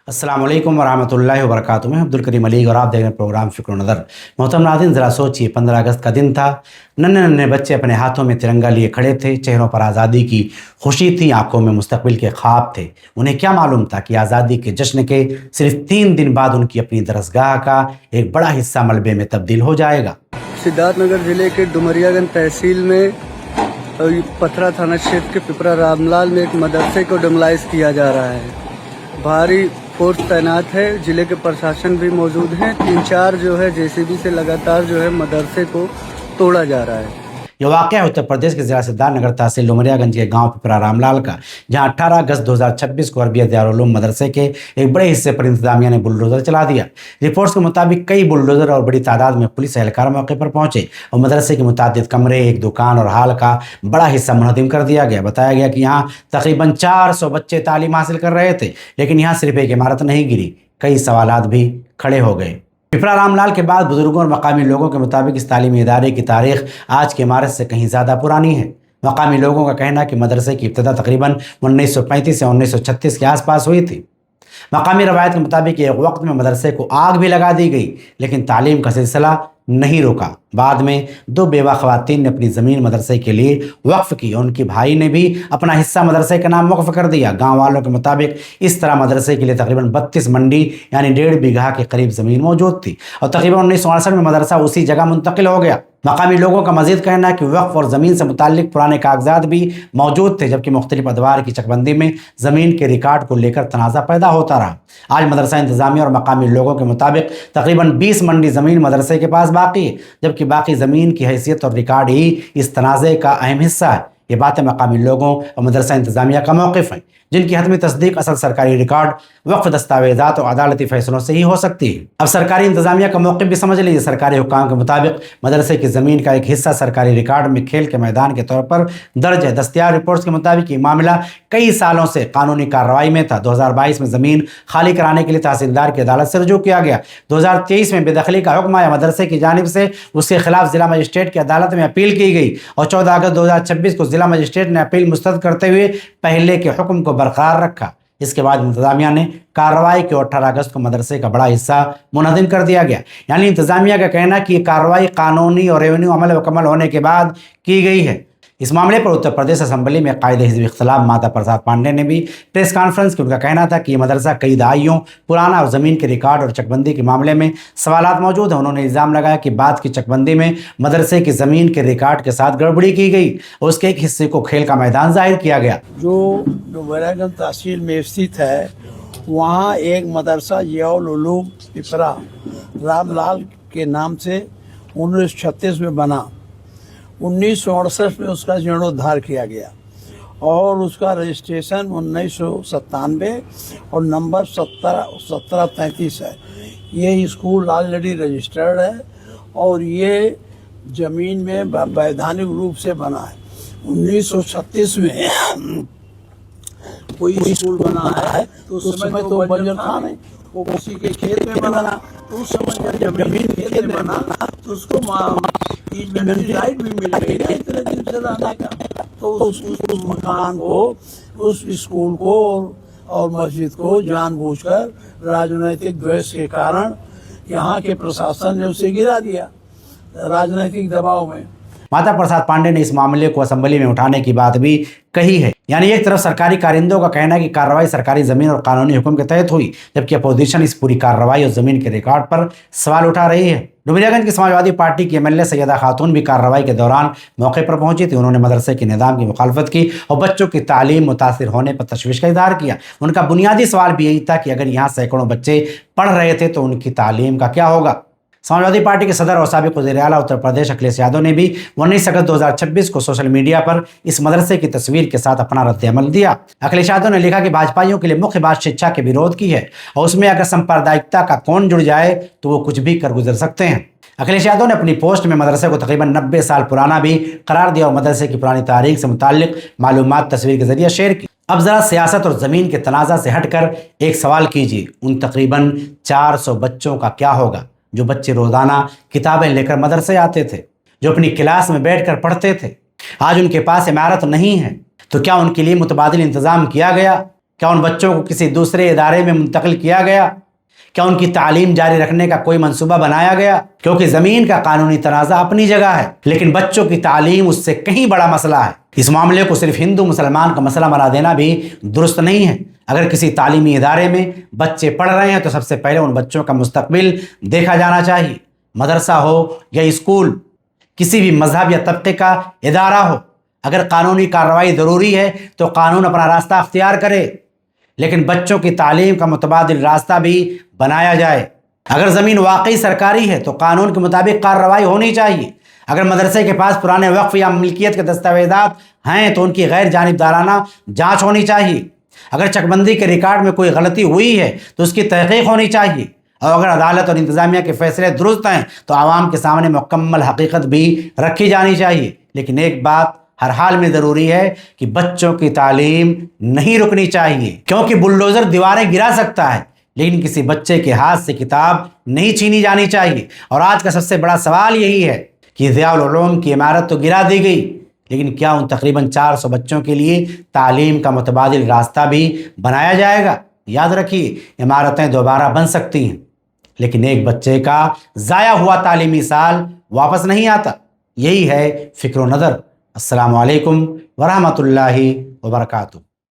अस्सलाम वालेकुम वरहमतुल्लाहि वबरकातुहू। मैं अब्दुल करीम अली और आप देख रहे हैं प्रोग्राम फ़िक्र नज़र। मोहतरम नाज़रीन, ज़रा सोचिए, 15 अगस्त का दिन था। नन्हे नन्हे बच्चे अपने हाथों में तिरंगा लिए खड़े थे। चेहरों पर आज़ादी की खुशी थी, आंखों में मुस्तकबिल के ख्वाब थे। उन्हें क्या मालूम था कि आज़ादी के जश्न के सिर्फ 3 दिन बाद उनकी अपनी दरसगाह का एक बड़ा हिस्सा मलबे में तब्दील हो जाएगा। सिद्धार्थनगर जिले के डुमरियागंज तहसील में पथरा थाना क्षेत्र के पिपरा रामलाल में एक मदरसे को डिमोलाइज किया जा रहा है। भारी फोर्स तैनात है, जिले के प्रशासन भी मौजूद हैं। 3-4 जो है जेसीबी से लगातार जो है मदरसे को तोड़ा जा रहा है। यह वाक़या है उत्तर प्रदेश के ज़िला सिद्धार्थनगर तहसील डुमरियागंज के गांव पिपरा रामलाल का, जहां 18 अगस्त 2026 को अरबिया दारुल उलूम मदरसे के एक बड़े हिस्से पर इंतजामिया ने बुलडोजर चला दिया। रिपोर्ट्स के मुताबिक कई बुलडोजर और बड़ी तादाद में पुलिस एहलकार मौके पर पहुंचे और मदरसे के मुतादिद कमरे, एक दुकान और हाल का बड़ा हिस्सा मुनहदिम कर दिया गया। बताया गया कि यहाँ तकरीबन 400 बच्चे तालीम हासिल कर रहे थे, लेकिन यहाँ सिर्फ एक इमारत नहीं गिरी, कई सवालात भी खड़े हो गए। पिपरा रामलाल के बाद बुजुर्गों और मकामी लोगों के मुताबिक इस तालीमी इदारे की तारीख आज की इमारत से कहीं ज़्यादा पुरानी है। मकामी लोगों का कहना है कि मदरसे की इब्तिदा तकरीबन 1935 से 1936 के आसपास हुई थी। मकामी रवायत के मुताबिक एक वक्त में मदरसे को आग भी लगा दी गई, लेकिन तालीम का सिलसिला नहीं रुका। बाद में 2 बेवा ख़वातीन ने अपनी ज़मीन मदरसे के लिए वक्फ़ की और उनके भाई ने भी अपना हिस्सा मदरसे के नाम वक्फ़ कर दिया। गांव वालों के मुताबिक इस तरह मदरसे के लिए तकरीबन 32 मंडी यानी 1.5 बीघा के करीब ज़मीन मौजूद थी और तकरीबन 1968 में मदरसा उसी जगह मुंतकिल हो गया। मकामी लोगों का मज़ीद कहना है कि वक्फ़ और ज़मीन से मुताल्लिक़ पुराने कागजात भी मौजूद थे, जबकि मुख्तलिफ अदवार की चकबंदी में ज़मीन के रिकॉर्ड को लेकर तनाज़ा पैदा होता रहा। आज मदरसा इंतज़ामिया और मकामी लोगों के मुताबिक तकरीबन 20 मंडी ज़मीन मदरसे के पास बाकी है, जबकि बाकी ज़मीन की हैसियत और रिकॉर्ड ही इस तनाज़े का अहम हिस्सा है। ये बातें मकामी लोगों और मदरसा इंतज़ामिया का मौक़िफ़ है, जिनकी हतमी तस्दीक असल सरकारी रिकॉर्ड, वक्फ दस्तावेज़ात और अदालती फ़ैसलों से ही हो सकती है। अब सरकारी इंतज़ामिया का मौक़िफ़ भी समझ लीजिए। सरकारी हुक्काम के मुताबिक मदरसे की ज़मीन का एक हिस्सा सरकारी रिकॉर्ड में खेल के मैदान के तौर पर दर्ज है। दस्तियाब रिपोर्ट्स के मुताबिक ये मामला कई सालों से कानूनी कार्रवाई में था। 2022 में ज़मीन खाली कराने के लिए तहसीलदार की अदालत से रुजू किया गया। 2023 में बेदखली का हुक्म आया, मदरसे की जानिब से उसके खिलाफ ज़िला मजिस्ट्रेट की अदालत में अपील की गई और 14 अगस्त 2026 को ज़िला मजिस्ट्रेट ने अपील मुस्तरद करते हुए पहले के हुक्म को बरकरार रखा। इसके बाद इंतज़ामिया ने कार्रवाई की और 18 अगस्त को मदरसे का बड़ा हिस्सा मुनहदिम कर दिया गया। यानी इंतज़ामिया का कहना है कि ये कार्रवाई कानूनी और रेवेन्यू अमल मुकम्मल होने के बाद की गई है। इस मामले पर उत्तर प्रदेश असेंबली में कायदे हिज़्ब इख्तिलाफ माता प्रसाद पांडे ने भी प्रेस कॉन्फ्रेंस की। उनका कहना था कि ये मदरसा कई दहाइयों पुराना और ज़मीन के रिकॉर्ड और चकबंदी के मामले में सवालात मौजूद हैं। उन्होंने इल्ज़ाम लगाया कि बाद की चकबंदी में मदरसे की ज़मीन के रिकॉर्ड के साथ गड़बड़ी की गई और उसके एक हिस्से को खेल का मैदान जाहिर किया गया। जो डुमरियागंज तहसील में स्थित है, वहाँ एक मदरसा ज़ियाउल उलूम पिपरा रामलाल के नाम से 1936 में बना। 1968 में उसका जीर्णोद्धार किया गया और उसका रजिस्ट्रेशन 1997 और नंबर 1733 है। ये स्कूल ऑलरेडी रजिस्टर्ड है और ये ज़मीन में वैधानिक रूप से बना है। 1936 में कोई स्कूल बना है तो उस समय तो बंजर खान है, वो किसी के खेत में बना, तो उस समय जब ज़मीन खेत में बना तो उसको राइट भी मिल गई है इतने दिन से रहने का। तो उस मकान को, उस स्कूल को और मस्जिद को जानबूझकर राजनीतिक द्वेष के कारण यहाँ के प्रशासन ने उसे गिरा दिया राजनीतिक दबाव में। माता प्रसाद पांडे ने इस मामले को असेंबली में उठाने की बात भी कही है। यानी एक तरफ सरकारी कारिंदों का कहना है कि कार्रवाई सरकारी ज़मीन और कानूनी हुक्म के तहत हुई, जबकि अपोजिशन इस पूरी कार्रवाई और ज़मीन के रिकॉर्ड पर सवाल उठा रही है। डुमरियागंज की समाजवादी पार्टी की एमएलए सैयदा खातून भी कार्रवाई के दौरान मौके पर पहुंची थी। उन्होंने मदरसे के निज़ाम की मुखालफत की और बच्चों की तालीम मुतासिर होने पर तशवीश का इज़हार किया। उनका बुनियादी सवाल भी यही था कि अगर यहाँ सैकड़ों बच्चे पढ़ रहे थे तो उनकी तालीम का क्या होगा। समाजवादी पार्टी के सदर और साबिक़ वज़ीर आला उत्तर प्रदेश अखिलेश यादव ने भी 19 अगस्त 2026 को सोशल मीडिया पर इस मदरसे की तस्वीर के साथ अपना रद्द-ए-अमल दिया। अखिलेश यादव ने लिखा कि भाजपाइयों के लिए मुख्य बात शिक्षा के विरोध की है और उसमें अगर सांप्रदायिकता का कौन जुड़ जाए तो वो कुछ भी कर गुजर सकते हैं। अखिलेश यादव ने अपनी पोस्ट में मदरसे को तकरीबन 90 साल पुराना भी करार दिया और मदरसे की पुरानी तारीख से मुताल्लिक मालूमात तस्वीर के जरिए शेयर की। अब ज़रा सियासत और ज़मीन के तनाज़ा से हटकर एक सवाल कीजिए, उन तकरीबन 400 बच्चों का क्या होगा जो बच्चे रोज़ाना किताबें लेकर मदरसे आते थे, जो अपनी क्लास में बैठकर पढ़ते थे। आज उनके पास इमारत नहीं है, तो क्या उनके लिए मुतबादिल इंतज़ाम किया गया? क्या उन बच्चों को किसी दूसरे इदारे में मुंतकिल किया गया? क्या उनकी तालीम जारी रखने का कोई मंसूबा बनाया गया? क्योंकि ज़मीन का कानूनी तनाज़ा अपनी जगह है, लेकिन बच्चों की तालीम उससे कहीं बड़ा मसला है। इस मामले को सिर्फ हिंदू मुसलमान का मसला बना देना भी दुरुस्त नहीं है। अगर किसी तालीमी इदारे में बच्चे पढ़ रहे हैं तो सबसे पहले उन बच्चों का मुस्तकबिल देखा जाना चाहिए। मदरसा हो या स्कूल, किसी भी मजहब या तबके का इदारा हो, अगर कानूनी कार्रवाई ज़रूरी है तो कानून अपना रास्ता अख्तियार करे, लेकिन बच्चों की तालीम का मुतबादिल रास्ता भी बनाया जाए। अगर ज़मीन वाकई सरकारी है तो कानून के मुताबिक कार्रवाई होनी चाहिए। अगर मदरसे के पास पुराने वक्फ या मिल्कियत के दस्तावेज़ात हैं तो उनकी गैर जानिबदाराना जाँच होनी चाहिए। अगर चकबंदी के रिकॉर्ड में कोई गलती हुई है तो उसकी तहकीक होनी चाहिए, और अगर अदालत और इंतज़ामिया के फैसले दुरुस्त हैं तो आवाम के सामने मुकम्मल हकीकत भी रखी जानी चाहिए। लेकिन एक बात हर हाल में ज़रूरी है कि बच्चों की तालीम नहीं रुकनी चाहिए, क्योंकि बुलडोज़र दीवारें गिरा सकता है लेकिन किसी बच्चे के हाथ से किताब नहीं छीनी जानी चाहिए। और आज का सबसे बड़ा सवाल यही है कि ज़ियाउल उलूम की इमारत तो गिरा दी गई, लेकिन क्या उन तकरीबन 400 बच्चों के लिए तालीम का मुतबादिल रास्ता भी बनाया जाएगा? याद रखिए, इमारतें दोबारा बन सकती हैं, लेकिन एक बच्चे का ज़ाया हुआ तालीमी साल वापस नहीं आता। यही है फ़िक्र नज़र। अस्सलामु अलैकुम वरहमतुल्लाहि वबरकातुहू।